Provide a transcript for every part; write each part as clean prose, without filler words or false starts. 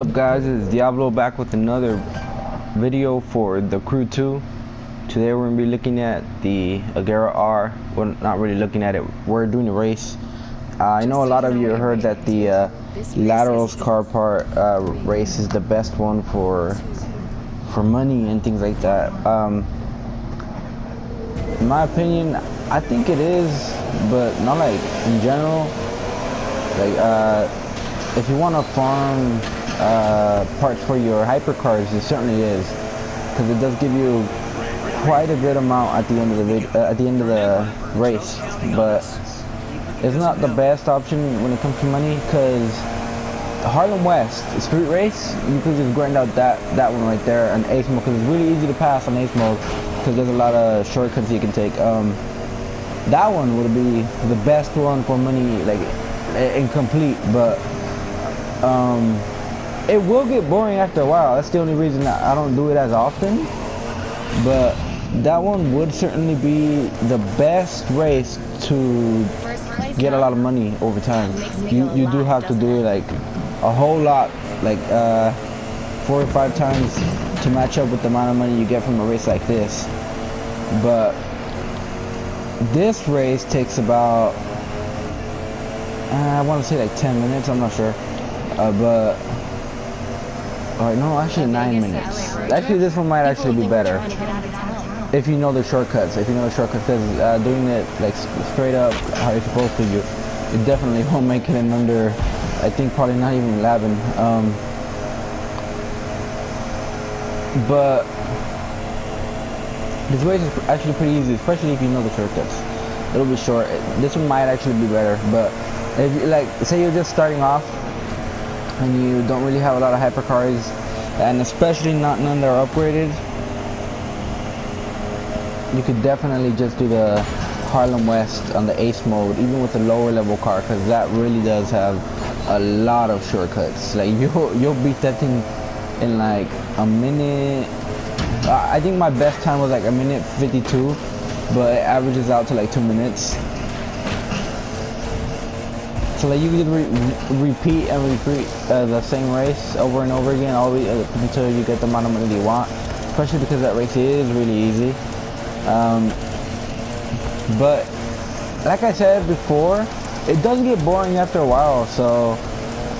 What's up guys, it's Diablo back with another video for the Crew 2. Today we're going to be looking at the Agera R. Well, not really looking at it, we're doing a race. I know a lot of you heard that the laterals car part race is the best one for money and things like that. In my opinion, I think it is, but not like in general. Like if you want to farm parts for your hypercars, it certainly is, because it does give you quite a good amount at the end of the race. But it's not the best option when it comes to money, because Harlem West street race, you could just grind out that one right there, and ace mode, because it's really easy to pass on ace mode, because there's a lot of shortcuts you can take. That one would be the best one for money, like incomplete, but it will get boring after a while. That's the only reason that I don't do it as often. But that one would certainly be the best race to get a lot of money over time. You do have to do it like a whole lot, like 4 or 5 times to match up with the amount of money you get from a race like this. But this race takes about I want to say like 10 minutes, I'm not sure, but no, actually 9 minutes. Actually, this one might actually be better if you know the shortcuts. If you know the shortcuts, because doing it like straight up how you're supposed to, you definitely won't make it in under, I think probably not even 11. But this race is actually pretty easy, especially if you know the shortcuts. It'll be short. This one might actually be better, but if you, like, say you're just starting off and you don't really have a lot of hypercars, and especially not none that are upgraded, you could definitely just do the Harlem West on the ace mode, even with the lower level car, because that really does have a lot of shortcuts. Like you'll beat that thing in like a minute. I think my best time was like a minute 52, but it averages out to like 2 minutes. So like you can just repeat the same race over and over again, all until you get the amount of money you want. Especially because that race is really easy. But like I said before, it does get boring after a while. So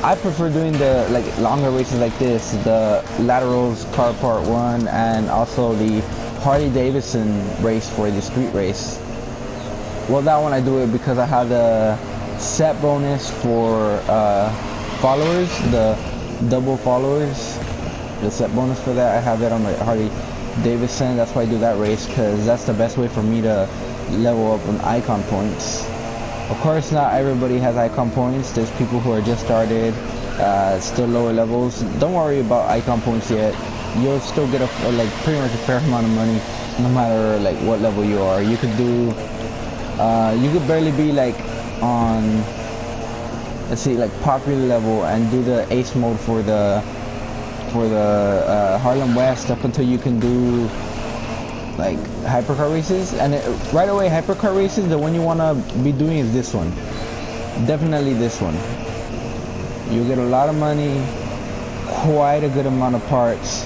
I prefer doing the like longer races like this, the laterals car part 1, and also the Harley Davidson race for the street race. Well, that one I do it because I have the set bonus for followers, the double followers, the set bonus for that. I have that on my Harley Davidson. That's why I do that race, because that's the best way for me to level up on icon points. Of course, not everybody has icon points. There's people who are just started, still lower levels. Don't worry about icon points yet. You'll still get a like pretty much a fair amount of money, no matter like what level you are. You could do, you could barely be like on, let's see, like popular level, and do the ace mode for the Harlem West up until you can do like hypercar races. And right away, hypercar races, the one you want to be doing is this one. Definitely this one. You get a lot of money, quite a good amount of parts,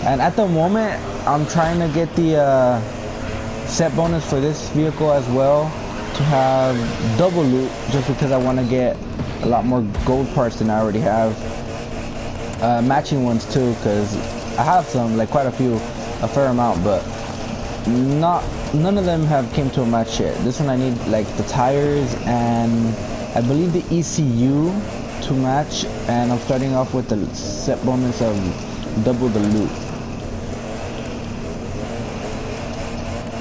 and at the moment I'm trying to get the set bonus for this vehicle as well, to have double loot, just because I want to get a lot more gold parts than I already have. Matching ones too, because I have some, like quite a few, a fair amount, but none of them have came to a match yet. This one I need like the tires and I believe the ECU to match, and I'm starting off with the set bonus of double the loot.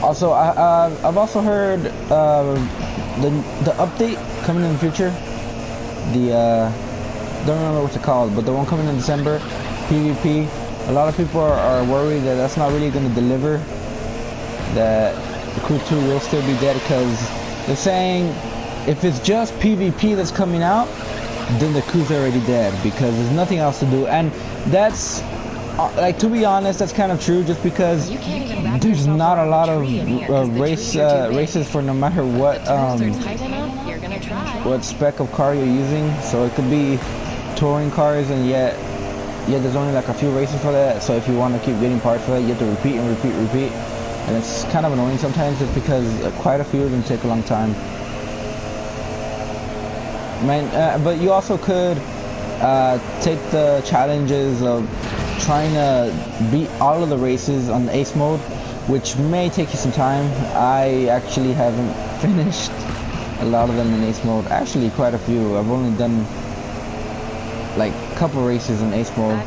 Also, I've also heard the update coming in the future. The don't remember what it's called, but the one coming in December, PvP. A lot of people are worried that that's not really going to deliver. That the Crew 2 will still be dead, because they're saying if it's just PvP that's coming out, then the Crew's already dead, because there's nothing else to do. And that's like, to be honest, that's kind of true, just because there's not a lot of races for no matter what spec of car you're using. So it could be touring cars, and yet yeah, there's only like a few races for that. So if you want to keep getting parts for that, you have to repeat and repeat. And it's kind of annoying sometimes just because quite a few of them take a long time. Man, but you also could take the challenges of trying to beat all of the races on the ace mode, which may take you some time. I actually haven't finished a lot of them in ace mode. Actually, quite a few. I've only done like a couple races in ace mode.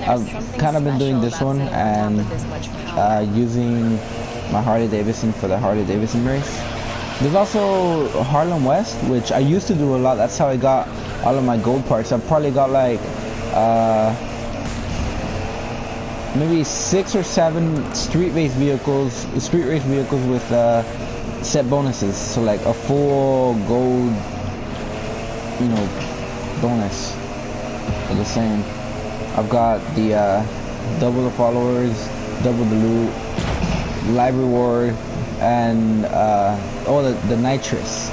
I've kind of been doing this one and using my Harley Davidson for the Harley Davidson race. There's also Harlem West, which I used to do a lot. That's how I got all of my gold parts. I've probably got like maybe 6 or 7 street race vehicles with set bonuses. So like a full gold, you know, bonus for the same. I've got the double the followers, double the loot, live reward, and the nitrous.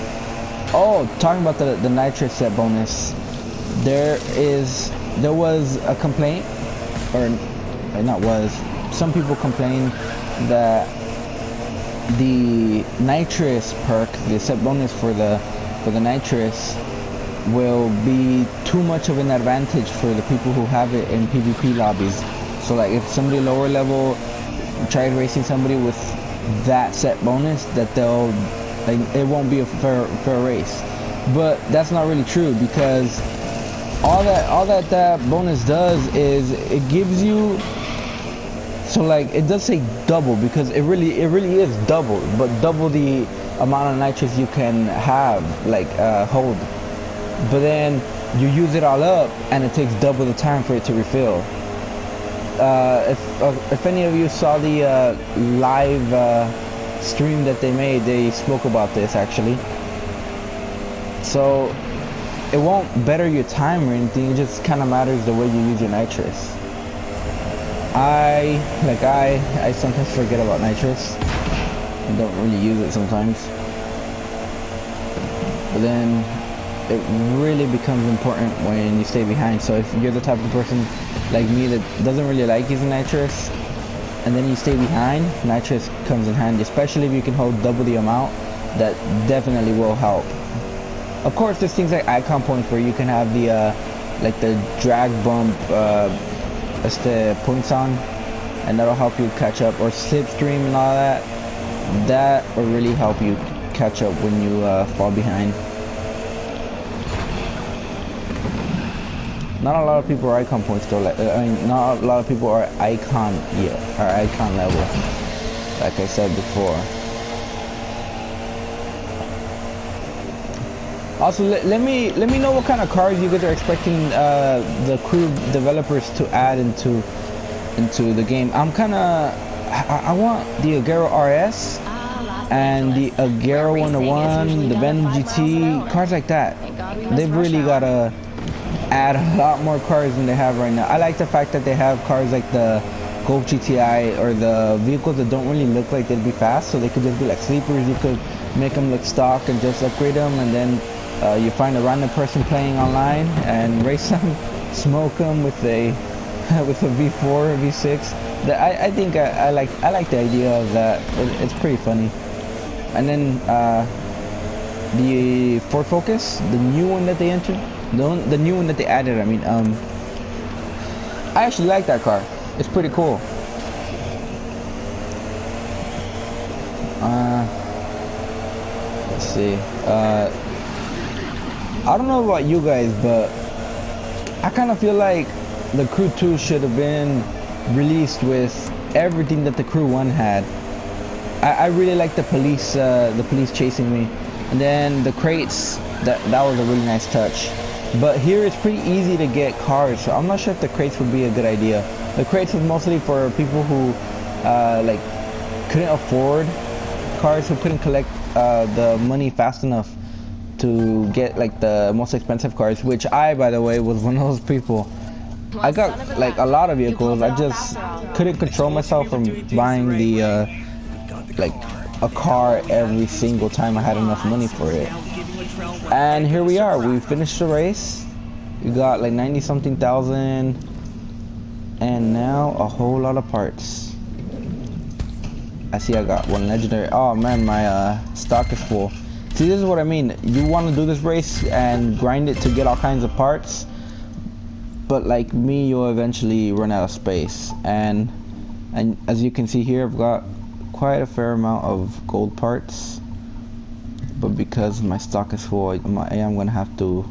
Oh, talking about the nitrous set bonus, there was a complaint, or not was, some people complained that the nitrous perk, the set bonus for the nitrous, will be too much of an advantage for the people who have it in PvP lobbies. So like if somebody lower level tried racing somebody with that set bonus, that they'll, like, it won't be a fair race. But that's not really true, because all that bonus does is it gives you, so like it does say double, because it really is double, but double the amount of nitrous you can have, like hold. But then you use it all up and it takes double the time for it to refill. If any of you saw the live stream that they made, they spoke about this actually. So it won't better your time or anything, it just kind of matters the way you use your nitrous. I sometimes forget about nitrous and don't really use it sometimes, but then it really becomes important when you stay behind. So if you're the type of person like me that doesn't really like using nitrous, and then you stay behind, nitrous comes in handy, especially if you can hold double the amount. That definitely will help. Of course, there's things like icon points where you can have the like the drag bump as the points on, and that'll help you catch up, or slipstream and all that. That will really help you catch up when you fall behind. Not a lot of people are icon points though. Like, I mean, not a lot of people are icon icon level, like I said before. Also, let me know what kind of cars you guys are expecting the crew developers to add into the game. I want the Agero RS and the Agero 101, the Venom GT, cars like that. They've really gotta add a lot more cars than they have right now. I like the fact that they have cars like the Golf GTI, or the vehicles that don't really look like they'd be fast, so they could just be like sleepers. You could make them look stock and just upgrade them, and then you find a random person playing online and race them, smoke them with a V4 or V6. I think I like the idea of that. It's pretty funny. And then the Ford Focus, the new one that they entered, the new one that they added. I mean, I actually like that car. It's pretty cool. Let's see. I don't know about you guys, but I kind of feel like the Crew 2 should have been released with everything that the Crew 1 had. I really like the police chasing me, and then the crates. That was a really nice touch. But here it's pretty easy to get cars, so I'm not sure if the crates would be a good idea. The crates was mostly for people who like couldn't afford cars, who couldn't collect the money fast enough to get like the most expensive cars, which I, by the way, was one of those people. I got like a lot of vehicles. I just couldn't control myself from buying the like a car every single time I had enough money for it. And here we are. We finished the race. We got like 90 something thousand. And now a whole lot of parts. I see I got one legendary. Oh man, my stock is full. See, this is what I mean. You want to do this race and grind it to get all kinds of parts, but like me, you'll eventually run out of space. And as you can see here, I've got quite a fair amount of gold parts, but because my stock is full, I am gonna have to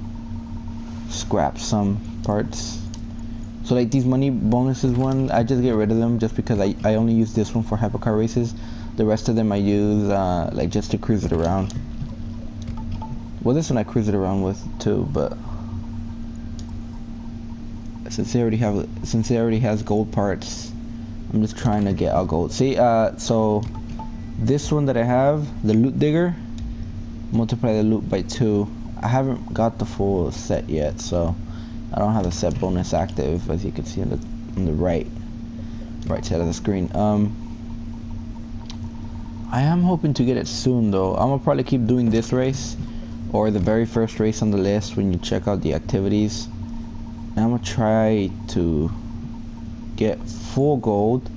scrap some parts. So like these money bonuses one, I just get rid of them just because I only use this one for hypercar races. The rest of them I use like just to cruise it around. Well, this one I cruise it around with too, but since it already has gold parts, I'm just trying to get all gold. See, so this one that I have, the loot digger, multiply the loot by 2. I haven't got the full set yet, so I don't have the set bonus active, as you can see on the right side of the screen. I am hoping to get it soon though. I'm gonna probably keep doing this race or the very first race on the list when you check out the activities. And I'm gonna try to get full gold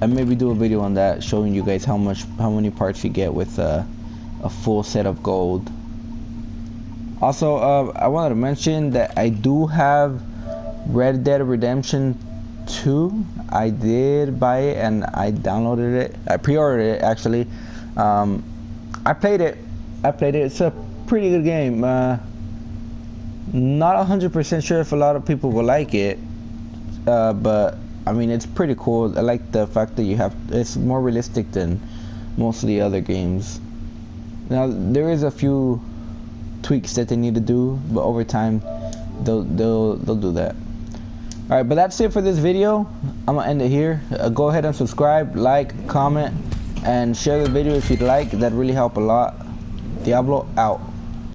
and maybe do a video on that showing you guys how many parts you get with a full set of gold. Also, I wanted to mention that I do have Red Dead Redemption 2. I did buy it and I downloaded it. I pre-ordered it actually. I played it. It's a pretty good game. Not 100% sure if a lot of people will like it, but I mean it's pretty cool. I like the fact that it's more realistic than most of the other games. Now there is a few tweaks that they need to do, but over time they'll do that. All right, but that's it for this video. I'm gonna end it here. Go ahead and subscribe, like, comment, and share the video if you'd like. That really help a lot. Diablo out.